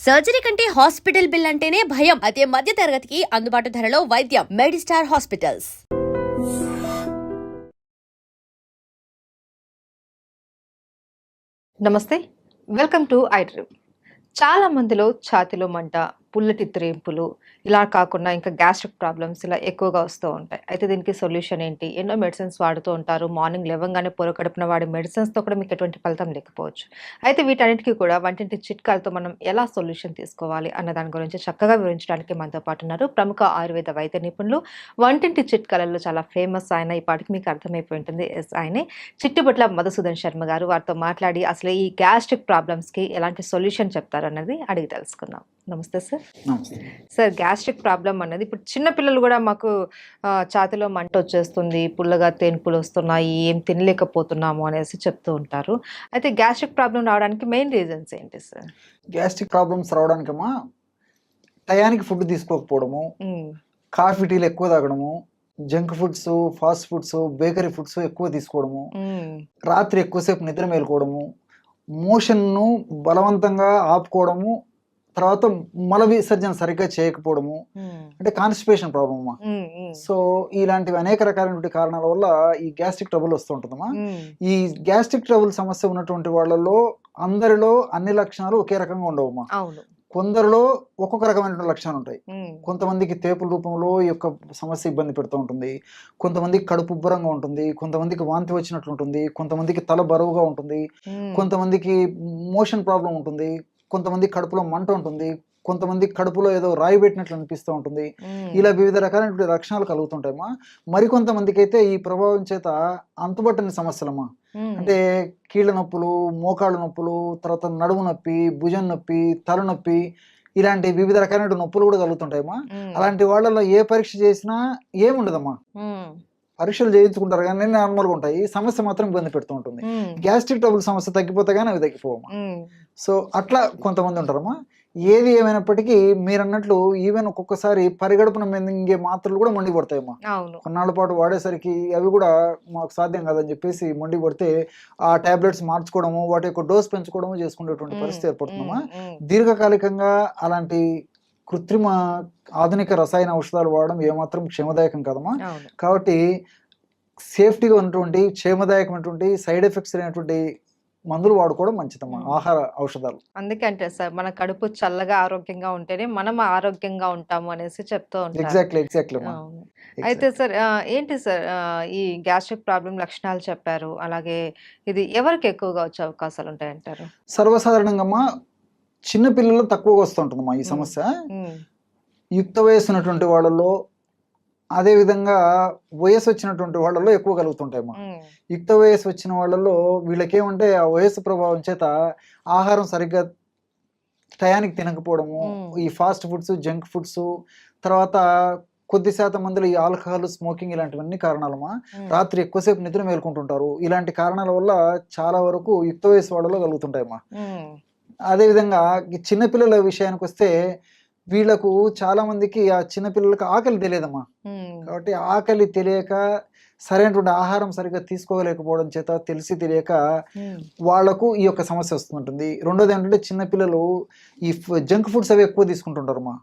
Surgery కంటే hospital bill అంటేనే భయం. అదే మధ్య తరగతికి అందుబాటు ధరలో వైద్యం. Medistar hospitals. నమస్తే, వెల్కమ్ టు ఐడ్రీమ్. చాలా మందిలో ఛాతిలో మంట, పుల్లటి త్రేంపులు, ఇలా కాకుండా ఇంకా గ్యాస్ట్రిక్ ప్రాబ్లమ్స్ ఇలా ఎక్కువగా వస్తూ ఉంటాయి. అయితే దీనికి సొల్యూషన్ ఏంటి? ఎన్నో మెడిసిన్స్ వాడుతూ ఉంటారు. మార్నింగ్ లేవగానే పొరకడుపున వాడే మెడిసిన్స్తో కూడా మీకు ఎటువంటి ఫలితం లేకపోవచ్చు. అయితే వీటన్నిటికీ కూడా వంటింటి చిట్కాలతో మనం ఎలా సొల్యూషన్ తీసుకోవాలి అన్న దాని గురించి చక్కగా వివరించడానికి మనతో పాటు ఉన్నారు ప్రముఖ ఆయుర్వేద వైద్య నిపుణులు, వంటింటి చిట్కాలలో చాలా ఫేమస్ ఆయన. ఈ పాటికి మీకు అర్థమైపోయి ఉంటుంది. ఆయనే చిట్టుబట్ల మధుసూదన్ శర్మ గారు. వారితో మాట్లాడి అసలు ఈ గ్యాస్ట్రిక్ ప్రాబ్లమ్స్కి ఎలాంటి సొల్యూషన్ చెప్తారు అన్నది అడిగి తెలుసుకుందాం. నమస్తే సార్. సార్, గ్యాస్ట్రిక్ ప్రాబ్లం అన్నది ఇప్పుడు చిన్నపిల్లలు కూడా మాకు ఛాతిలో మంట వచ్చేస్తుంది, పుల్లగా తేన్పులు వస్తున్నాయి, ఏం తినలేకపోతున్నాము అనేసి చెప్తూ ఉంటారు. అయితే గ్యాస్ట్రిక్ ప్రాబ్లం రావడానికి మెయిన్ రీజన్స్ ఏంటి సార్? గ్యాస్ట్రిక్ ప్రాబ్లమ్స్ రావడానికమ్మా టయానికి ఫుడ్ తీసుకోకపోవడము, కాఫీ టీలు ఎక్కువ తాగడము, junk foods, fast foods, bakery foods ఎక్కువ తీసుకోవడము, రాత్రి ఎక్కువసేపు నిద్ర మేలుకోవడము, మోషన్ను బలవంతంగా ఆపుకోవడము, తర్వాత మల విసర్జన సరిగ్గా చేయకపోవడము, అంటే కాన్స్టిపేషన్ ప్రాబ్లమ్ అమ్మా. సో ఇలాంటివి అనేక రకాలైనటువంటి కారణాల వల్ల ఈ గ్యాస్ట్రిక్ ట్రబుల్ వస్తుంటుందమ్మా. ఈ గ్యాస్ట్రిక్ ట్రబుల్ సమస్య ఉన్నటువంటి వాళ్ళలో అందరిలో అన్ని లక్షణాలు ఒకే రకంగా ఉండవమ్మా. కొందరిలో ఒక్కొక్క రకమైనటువంటి లక్షణాలు ఉంటాయి. కొంతమందికి తేపుల రూపంలో ఈ యొక్క సమస్య ఇబ్బంది పెడుతూ ఉంటుంది, కొంతమందికి కడుపు ఉబ్బరంగా ఉంటుంది, కొంతమందికి వాంతి వచ్చినట్లు ఉంటుంది, కొంతమందికి తల బరువుగా ఉంటుంది, కొంతమందికి మోషన్ ప్రాబ్లం ఉంటుంది, కొంతమంది కడుపులో మంట ఉంటుంది, కొంతమంది కడుపులో ఏదో రాయి పెట్టినట్లు అనిపిస్తూ ఉంటుంది. ఇలా వివిధ రకాలైనటువంటి లక్షణాలు కలుగుతుంటాయమ్మా. మరికొంతమందికి అయితే ఈ ప్రభావం చేత అంతుబట్టని సమస్యలమ్మా, అంటే కీళ్ళ నొప్పులు, మోకాళ్ళ నొప్పులు, తర్వాత నడుము నొప్పి, భుజం నొప్పి, తలనొప్పి, ఇలాంటి వివిధ రకాలైన నొప్పులు కూడా కలుగుతుంటాయమ్మా. అలాంటి వాళ్ళలో ఏ పరీక్ష చేసినా ఏముండదమ్మా, పరీక్షలు చేయించుకుంటారు కానీ నార్మల్గా ఉంటాయి, సమస్య మాత్రం ఇబ్బంది పెడుతూ ఉంటుంది. గ్యాస్ట్రిక్ ట్రబుల్ సమస్య తగ్గిపోతే కానీ అవి తగ్గిపోవమ్మా. సో అట్లా కొంతమంది ఉంటారమ్మా. ఏది ఏమైనప్పటికీ మీరు అన్నట్లు ఈవెన్ ఒక్కొక్కసారి పరిగడుపున మింగే మాత్రలు కూడా మండి పడతాయమ్మా. కొన్నాళ్ళ పాటు వాడేసరికి అవి కూడా మాకు సాధ్యం కాదని చెప్పేసి మండి పడితే ఆ టాబ్లెట్స్ మార్చుకోవడము, వాటి యొక్క డోస్ పెంచుకోవడము చేసుకునేటువంటి పరిస్థితి ఏర్పడుతుందమ్మా. దీర్ఘకాలికంగా అలాంటి కృత్రిమ ఆధునిక రసాయన ఔషధాలు వాడడం ఏమాత్రం క్షేమదాయకం కాదమ్మా. కాబట్టి సేఫ్టీగా ఉన్నటువంటి క్షేమదాయకమైనటువంటి సైడ్ ఎఫెక్ట్స్ అయినటువంటి మందులు వాడుకోవడం మంచిదమ్మా, ఆహార ఔషధాలు. అందుకే అంటే సార్, మన కడుపు చల్లగా ఆరోగ్యంగా ఉంటేనే మనం ఆరోగ్యంగా ఉంటాము అనేసి చెప్తూ ఉంటారు. ఎగ్జాక్ట్లీ. అయితే సార్, ఏంటి సార్ ఈ గ్యాస్ట్రిక్ ప్రాబ్లం లక్షణాలు చెప్పారు, అలాగే ఇది ఎవరికి ఎక్కువగా వచ్చే అవకాశాలు ఉంటాయంటారు? సర్వసాధారణంగా అమ్మా చిన్న పిల్లలు తక్కువగా వస్తుంటుందమ్మా ఈ సమస్య. యుక్త వయస్సు ఉన్నటువంటి వాళ్ళలో, అదే విధంగా వయసు వచ్చినటువంటి వాళ్ళలో ఎక్కువ కలుగుతుంటాయమ్మా. యుక్త వయసు వచ్చిన వాళ్ళలో వీళ్ళకేమంటే ఆ వయసు ప్రభావం చేత ఆహారం సరిగ్గా టయానికి తినకపోవడము, ఈ ఫాస్ట్ ఫుడ్స్, జంక్ ఫుడ్స్, తర్వాత కొద్ది శాతం మందిలో ఈ ఆల్కహాల్, స్మోకింగ్ ఇలాంటివన్నీ కారణాలమ్మా. రాత్రి ఎక్కువసేపు నిద్ర మేల్కొంటుంటారు. ఇలాంటి కారణాల వల్ల చాలా వరకు యుక్త వయసు వాళ్ళలో కలుగుతుంటాయమ్మా. అదేవిధంగా చిన్నపిల్లల విషయానికి వస్తే వీళ్ళకు చాలా మందికి ఆ చిన్నపిల్లలకు ఆకలి తెలియదమ్మా. కాబట్టి ఆకలి తెలియక సరైనటువంటి ఆహారం సరిగ్గా తీసుకోలేకపోవడం చేత, తెలిసి తెలియక వాళ్లకు ఈ యొక్క సమస్య వస్తుంటుంది. రెండోది ఏంటంటే చిన్నపిల్లలు ఈ జంక్ ఫుడ్స్ అవి ఎక్కువ తీసుకుంటుంటారమ్మా.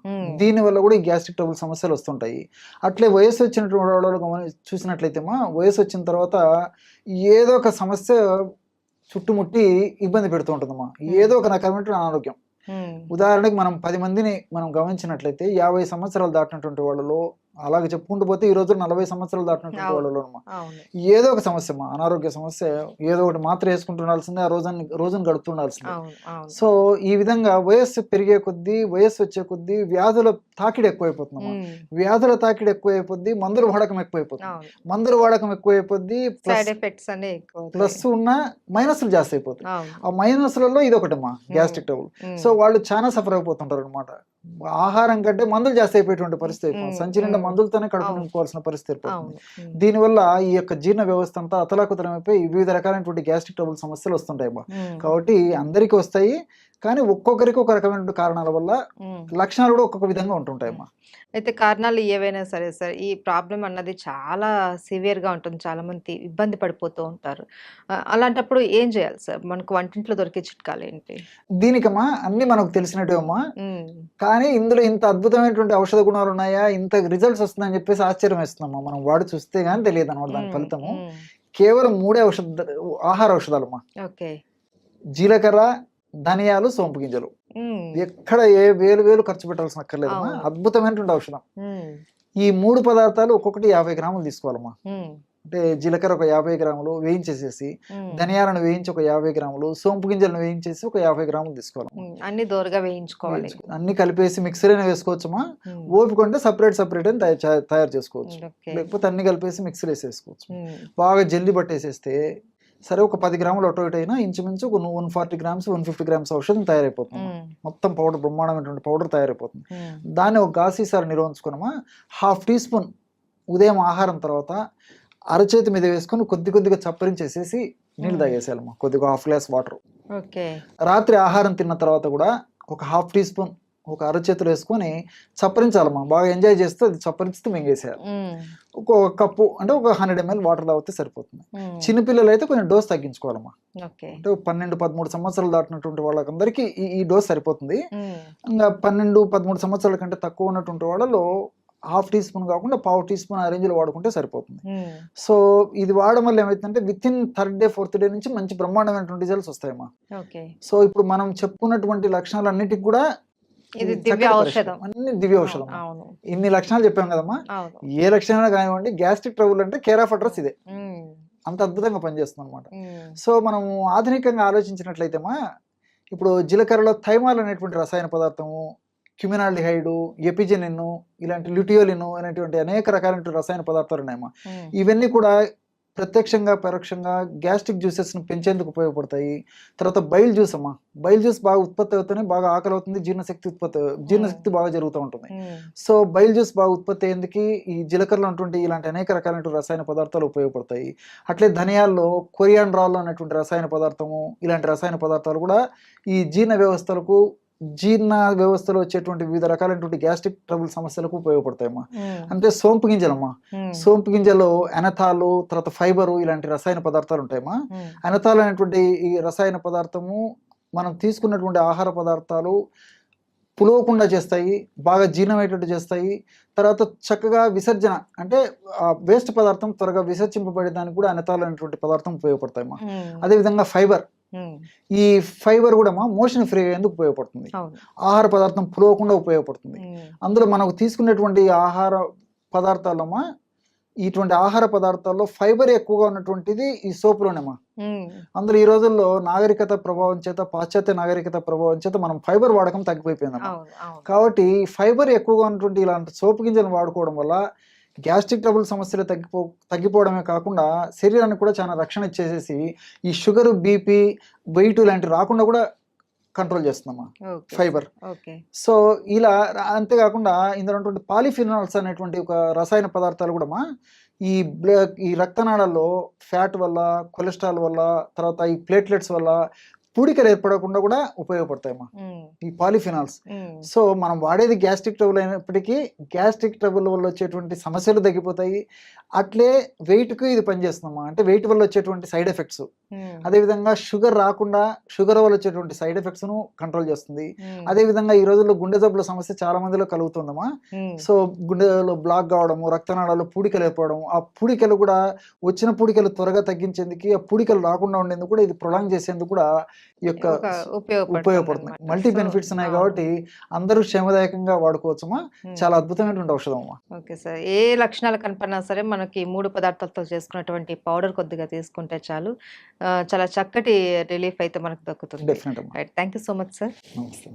దీనివల్ల కూడా ఈ గ్యాస్ట్రిక్ ట్రబుల్ సమస్యలు వస్తుంటాయి. అట్లే వయసు వచ్చినటువంటి వాళ్ళు చూసినట్లయితే వయసు వచ్చిన తర్వాత ఏదో ఒక సమస్య చుట్టుముట్టి ఇబ్బంది పెడుతూ ఉంటుందమ్మా, ఏదో ఒక రకమైనటువంటి అనారోగ్యం. ఉదాహరణకి మనం 10 మందిని మనం గమనించినట్లయితే 50 సంవత్సరాలు దాటినటువంటి వాళ్ళలో, అలాగే చెప్పుకుంటూ పోతే ఈ రోజు 40 సంవత్సరాలు దాటినటువంటి వాళ్ళలో ఏదో ఒక సమస్య, అనారోగ్య సమస్య, ఏదో ఒకటి మాత్రం వేసుకుంటుండాల్సిందే, ఆ రోజును గడుపుతుండాల్సిందే. సో ఈ విధంగా వయస్సు పెరిగే కొద్దీ, వయస్సు వచ్చే కొద్దీ వ్యాధుల తాకిడి ఎక్కువైపోతుందమ్మా. వ్యాధుల తాకిడి ఎక్కువైపోద్ది, మందుల వాడకం ఎక్కువైపోతుంది. మందుల వాడకం ఎక్కువైపోద్ది, ప్లస్ ఉన్న మైనస్లు జాస్తి అయిపోతాయి. ఆ మైనస్లలో ఇది ఒకటమ్మా గ్యాస్ట్రిక్ ట్రబుల్. సో వాళ్ళు చాలా సఫర్ అయిపోతుంటారు అనమాట. ఆహారం కంటే మందులు జాస్తి అయిపోయేటువంటి పరిస్థితి అయిపోతుంది. సంచి నిండా మందులతోనే కడుపు అవును. నింపుకోవాల్సిన పరిస్థితి ఏర్పడుతుంది. అవును. దీనివల్ల ఈ యొక్క జీర్ణ వ్యవస్థ అంతా అతలాకుతలమైపోయి వివిధ రకాలైనటువంటి గ్యాస్ట్రిక్ ట్రబుల్ సమస్యలు వస్తుంటాయి అమ్మా. కాబట్టి అందరికీ వస్తాయి, కానీ ఒక్కొక్కరికి ఒక రకమైనటువంటి కారణాల వల్ల లక్షణాలు కూడా ఒక్కొక్క విధంగా ఉంటుంటాయమ్మా. అయితే కారణాలు ఏవైనా సరే సార్, ఈ ప్రాబ్లం అన్నది చాలా సివియర్‌గా ఉంటుంది. చాలా మంది ఇబ్బంది పడిపోతూ ఉంటారు. అలాంటప్పుడు ఏం చేయాలి సార్? మనకు వంటింట్లో దొరికే చిట్కాలేంటి? దీనికమ్మా అన్ని మనకు తెలిసినట్టే అమ్మా, హ్మ్. కానీ ఇందులో ఇంత అద్భుతమైనటువంటి ఔషధ గుణాలు ఉన్నాయా, ఇంత రిజల్ట్స్ వస్తుందని చెప్పేసి ఆశ్చర్యం వేస్తుందమ్మా. మనం వాడి చూస్తే గానీ తెలియదు అనమాట దాని హ్మ్. ఫలితము. హ్మ్. కేవలం 3 ఆహార ఔషధాలమ్మా. ఓకే. జీలకర్ర, ధనియాలు, సోంపు గింజలు. హ్మ్. ఎక్కడ ఏ వేలు ఖర్చు పెట్టాల్సిన అక్కర్లేదమ్మా. అవును. అద్భుతమైనటువంటి ఔషధం. హ్మ్. ఈ 3 పదార్థాలు ఒక్కొక్కటి 50 గ్రాములు తీసుకోవాలమ్మా. హ్మ్. అంటే జీలకర్ర ఒక 50 గ్రాములు వేయించేసేసి, హ్మ్. ధనియాలను వేయించి ఒక 50 గ్రాములు, సోంపు గింజలను వేయించేసి ఒక 50 గ్రాములు తీసుకోవాలమ్మా. హ్మ్. అన్ని దోరగా వేయించుకోవాలి. అన్ని కలిపేసి మిక్సర్ అయినా వేసుకోవచ్చమ్మా. హ్మ్. ఓపిక ఉంటే సపరేట్ అని తయారు చేసుకోవచ్చు. ఓకే. లేకపోతే అన్ని కలిపేసి మిక్సర్ వేసేసుకోవచ్చు. హ్మ్. బాగా జల్లి పట్టేసేస్తే సరే ఒక 10 గ్రాములు అటు ఇటు అయినా ఇంచుమించు ఒక 140 గ్రామ్స్ 150 గ్రామ్స్ ఔషధం తయారైపోతుంది. హ్మ్. మొత్తం పౌడర్ బ్రహ్మాండమైనటువంటి పౌడర్ తయారైపోతుంది. హ్మ్. దాన్ని ఒక గాసీసారి నిల్వ ఉంచుకున్నామా, 1/2 టీ స్పూన్ ఉదయం ఆహారం తర్వాత అరచేతి మీద వేసుకొని కొద్దిగా చప్పరించేసేసి నీళ్ళు తాగేసేయాలమ్మా. కొద్దిగా 1/2 గ్లాస్ వాటర్. ఓకే. రాత్రి ఆహారం తిన్న తర్వాత కూడా ఒక 1/2 టీ స్పూన్ ఒక అరచేతులు వేసుకొని చప్పరించాలమ్మా. బాగా ఎంజాయ్ చేస్తూ అది చప్పరిస్తూ మింగేసేయాలి. హ్మ్. ఒక కప్పు అంటే ఒక 100 ml వాటర్ తాగితే సరిపోతుంది. హ్మ్. చిన్నపిల్లలు అయితే కొంచెం డోస్ తగ్గించుకోవాలమ్మా. ఓకే. అంటే 12-13 సంవత్సరాలు దాటినటువంటి వాళ్ళకందరికీ ఈ డోస్ సరిపోతుంది. హ్మ్. ఇంకా 12-13 సంవత్సరాల కంటే తక్కువ ఉన్నటువంటి వాళ్ళలో 1/2 టీ స్పూన్ కాకుండా 1/4 టీ స్పూన్ ఆ రేంజ్లో వాడుకుంటే సరిపోతుంది. హ్మ్. సో ఇది వాడడం వల్ల ఏమైతుందంటే within 3rd day 4th day నుంచి మంచి బ్రహ్మాండమైనటువంటి రిజల్ట్స్ వస్తాయమ్మా. ఓకే. సో ఇప్పుడు మనం చెప్పుకున్నటువంటి లక్షణాలన్నిటికి కూడా ఇది చక్కటి దివ్య పరిష్కారం. ఔషధం. అన్ని దివ్య ఔషధం. అవును. ఇన్ని లక్షణాలు చెప్పాం కదమ్మా. అవును. ఏ లక్షణాలు కానివ్వండి, గ్యాస్ట్రిక్ ట్రబుల్ అంటే కేర్ ఆఫ్ అడ్రస్ ఇదే. హ్మ్. అంత అద్భుతంగా పనిచేస్తుంది అనమాట. హ్మ్. సో మనము ఆధునికంగా ఆలోచించినట్లయితేమా, ఇప్పుడు జీలకర్రలో థైమాల్ అనేటువంటి రసాయన పదార్థము, క్యుమినాల్డిహైడు, ఎపిజెనిన్, ఇలాంటి ల్యూటియోలిన్ అనేటువంటి అనేక రకాలైన రసాయన పదార్థాలు ఉన్నాయమ్మా. హ్మ్. ఇవన్నీ కూడా ప్రత్యక్షంగా పరోక్షంగా గ్యాస్ట్రిక్ జ్యూసెస్ని పెంచేందుకు ఉపయోగపడతాయి. తర్వాత బైల్ జ్యూస్ అమ్మా. బైల్ జ్యూస్ బాగా ఉత్పత్తి అవుతూనే బాగా ఆకలి అవుతుంది, జీర్ణశక్తి బాగా జరుగుతూ ఉంటుంది. హ్మ్. సో బైల్ జ్యూస్ బాగా ఉత్పత్తి అయ్యేందుకు ఈ జీలకర్రలో ఉన్నటువంటి ఇలాంటి అనేక రకాలైన రసాయన పదార్థాలు ఉపయోగపడతాయి. అట్లే ధనియాల్లో కొరియాండ్రాల్ అనేటువంటి రసాయన పదార్థము, ఇలాంటి రసాయన పదార్థాలు కూడా ఈ జీర్ణ వ్యవస్థలో వచ్చేటువంటి వివిధ రకాలైనటువంటి గ్యాస్ట్రిక్ ట్రబుల్ సమస్యలకు ఉపయోగపడతాయమ్మా. హ్మ్. అంటే సోంపు గింజలమ్మా. హ్మ్. సోంపు గింజలో ఎనథాలు, తర్వాత ఫైబరు ఇలాంటి రసాయన పదార్థాలు ఉంటాయమ్మా. హ్మ్. ఎనథాల్ అనేటువంటి ఈ రసాయన పదార్థము మనం తీసుకున్నటువంటి ఆహార పదార్థాలు పులవకుండా చేస్తాయి, బాగా జీర్ణమయ్యేటట్టు చేస్తాయి. తర్వాత చక్కగా విసర్జన అంటే వేస్ట్ పదార్థం త్వరగా విసర్జింపబడేదానికి కూడా ఎనథాల్ అనేటువంటి పదార్థం ఉపయోగపడతాయమ్మా. హ్మ్. అదేవిధంగా ఫైబర్, హ్మ్. ఈ ఫైబర్ కూడా మోషన్ ఫ్రీ అయ్యేందుకు ఉపయోగపడుతుంది. అవును. ఆహార పదార్థం పులవకుండా ఉపయోగపడుతుంది. హ్మ్. అందులో మనకు తీసుకునేటువంటి ఆహార పదార్థాలమ్మా, ఇటువంటి ఆహార పదార్థాల్లో ఫైబర్ ఎక్కువగా ఉన్నటువంటిది ఈ సోపులోనేమా. హ్మ్. అందులో ఈ రోజుల్లో నాగరికత ప్రభావం చేత, పాశ్చాత్య నాగరికత ప్రభావం చేత మనం ఫైబర్ వాడకం తగ్గిపోయిందమ్మా. అవును. అవును. కాబట్టి ఫైబర్ ఎక్కువగా ఉన్నటువంటి ఇలాంటి సోపు గింజలను వాడుకోవడం వల్ల గ్యాస్ట్రిక్ ట్రబుల్ సమస్యలు తగ్గిపోవడమే కాకుండా శరీరానికి కూడా చాలా రక్షణ ఇచ్చేసేసి ఈ షుగర్, బీపీ, వెయిట్ లాంటివి రాకుండా కూడా కంట్రోల్ చేస్తుందమ్మా ఓకే. ఫైబర్. ఓకే. సో ఇలా అంతేకాకుండా ఇందులో ఉన్నటువంటి పాలిఫినాల్స్ అనేటువంటి ఒక రసాయన పదార్థాలు కూడా ఈ రక్తనాళాల్లో ఫ్యాట్ వల్ల, కొలెస్ట్రాల్ వల్ల, తర్వాత ఈ ప్లేట్లెట్స్ వల్ల పూడికలు ఏర్పడకుండా కూడా ఉపయోగపడతాయమ్మా హ్మ్. ఈ పాలిఫినాల్స్. హ్మ్. సో మనం వాడేది గ్యాస్ట్రిక్ ట్రబుల్ అయినప్పటికీ గ్యాస్ట్రిక్ ట్రబుల్ వల్ల వచ్చేటువంటి సమస్యలు తగ్గిపోతాయి. అట్లే వెయిట్కి ఇది పనిచేస్తుందమ్మా. అంటే వెయిట్ వల్ల వచ్చేటువంటి సైడ్ ఎఫెక్ట్స్, హ్మ్. అదేవిధంగా షుగర్ రాకుండా షుగర్ వల్ల వచ్చేటువంటి సైడ్ ఎఫెక్ట్స్ను కంట్రోల్ చేస్తుంది. హ్మ్. అదేవిధంగా ఈ రోజుల్లో గుండె జబ్బుల సమస్య చాలా మందిలో కలుగుతుందమ్మా. హ్మ్. సో గుండెలో బ్లాక్ కావడము, రక్తనాళాల్లో పూడికలు ఏర్పడడం, ఆ పూడికలు కూడా వచ్చిన పూడికలు త్వరగా తగ్గించేందుకు, ఆ పూడికలు రాకుండా ఉండేందుకు కూడా ఇది ప్రొలాంగ్ చేసేందుకు కూడా ఈ యొక్క ఉపయోగపడుతుంది. మల్టీ బెనిఫిట్స్ ఉన్నాయి కాబట్టి అందరూ క్షేమదాయకంగా వాడుకోవచ్చమ్మా. చాలా అద్భుతమైనటువంటి ఔషధం అమ్మా. Okay sir. ఏ లక్షణాలు కనపడినా సరే మనకి 3 పదార్థాలతో చేసుకున్నటువంటి పౌడర్ కొద్దిగా తీసుకుంటే చాలు. చాలా చక్కటి రిలీఫ్ అయితే మనకు దక్కుతుంది. డెఫినెట్ అమ్మా. Right. Thank you so much sir. నమస్తే.